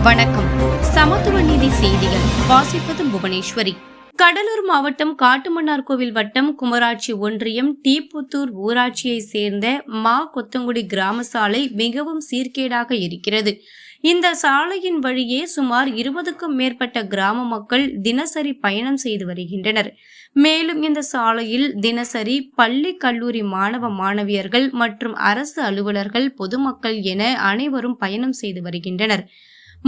வணக்கம். சமத்துவ நீதி செய்திகள் வாசிப்பது புவனேஸ்வரி. கடலூர் மாவட்டம் காட்டுமன்னார்கோவில் வட்டம் குமராட்சி ஒன்றியம் தீப்புத்தூர் ஊராட்சியை சேர்ந்த மா கொத்தங்குடி கிராம சாலை மிகவும் சீர்கேடாக இருக்கிறது. இந்த சாலையின் வழியே சுமார் 20க்கும் மேற்பட்ட கிராம மக்கள் தினசரி பயணம் செய்து வருகின்றனர். மேலும் இந்த சாலையில் தினசரி பள்ளி கல்லூரி மாணவ மாணவியர்கள் மற்றும் அரசு அலுவலர்கள் பொதுமக்கள் என அனைவரும் பயணம் செய்து வருகின்றனர்.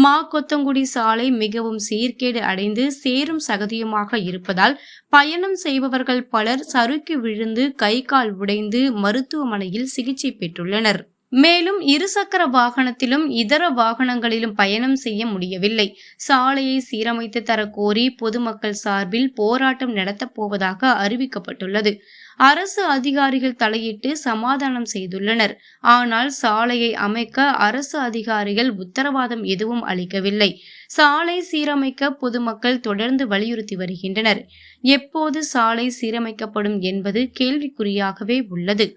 மா கொத்தங்குடி சாலை மிகவும் சீர்கேடு அடைந்து சேரும் சகதியுமாக இருப்பதால் பயணம் செய்பவர்கள் பலர் சறுக்கி விழுந்து கை கால் உடைந்து மருத்துவமனையில் சிகிச்சை பெற்றுள்ளனர். மேலும் இருசக்கர வாகனத்திலும் இதர வாகனங்களிலும் பயணம் செய்ய முடியவில்லை. சாலையை சீரமைத்து தரக்கோரி பொதுமக்கள் சார்பில் போராட்டம் நடத்தப் போவதாக அறிவிக்கப்பட்டுள்ளது. அரசு அதிகாரிகள் தலையிட்டு சமாதானம் செய்துள்ளனர். ஆனால் சாலையை அமைக்க அரசு அதிகாரிகள் உத்தரவாதம் எதுவும் அளிக்கவில்லை. சாலை சீரமைக்க பொதுமக்கள் தொடர்ந்து வலியுறுத்தி வருகின்றனர். எப்போது சாலை சீரமைக்கப்படும் என்பது கேள்விக்குறியாகவே உள்ளது.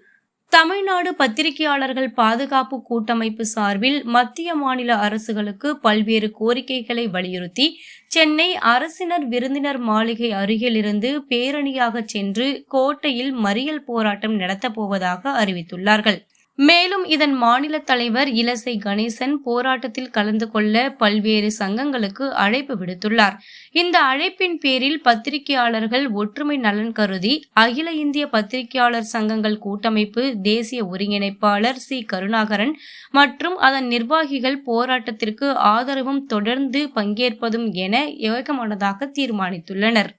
தமிழ்நாடு பத்திரிகையாளர்கள் பாதுகாப்பு கூட்டமைப்பு சார்பில் மத்திய மாநில அரசுகளுக்கு பல்வேறு கோரிக்கைகளை வலியுறுத்தி சென்னை அரசினர் விருந்தினர் மாளிகை அருகிலிருந்து பேரணியாக சென்று கோட்டையில் மறியல் போராட்டம் நடத்தப்போவதாக அறிவித்துள்ளார்கள். மேலும் இதன் மாநில தலைவர் இலசை கணேசன் போராட்டத்தில் கலந்து கொள்ள பல்வேறு சங்கங்களுக்கு அழைப்பு விடுத்துள்ளார். இந்த அழைப்பின் பேரில் பத்திரிகையாளர்கள் ஒற்றுமை நலன் கருதி அகில இந்திய பத்திரிகையாளர் சங்கங்கள் கூட்டமைப்பு தேசிய ஒருங்கிணைப்பாளர் சி கருணாகரன் மற்றும் அதன் நிர்வாகிகள் போராட்டத்திற்கு ஆதரவும் தொடர்ந்து பங்கேற்பதும் என ஏகமனதாக தீர்மானித்துள்ளனர்.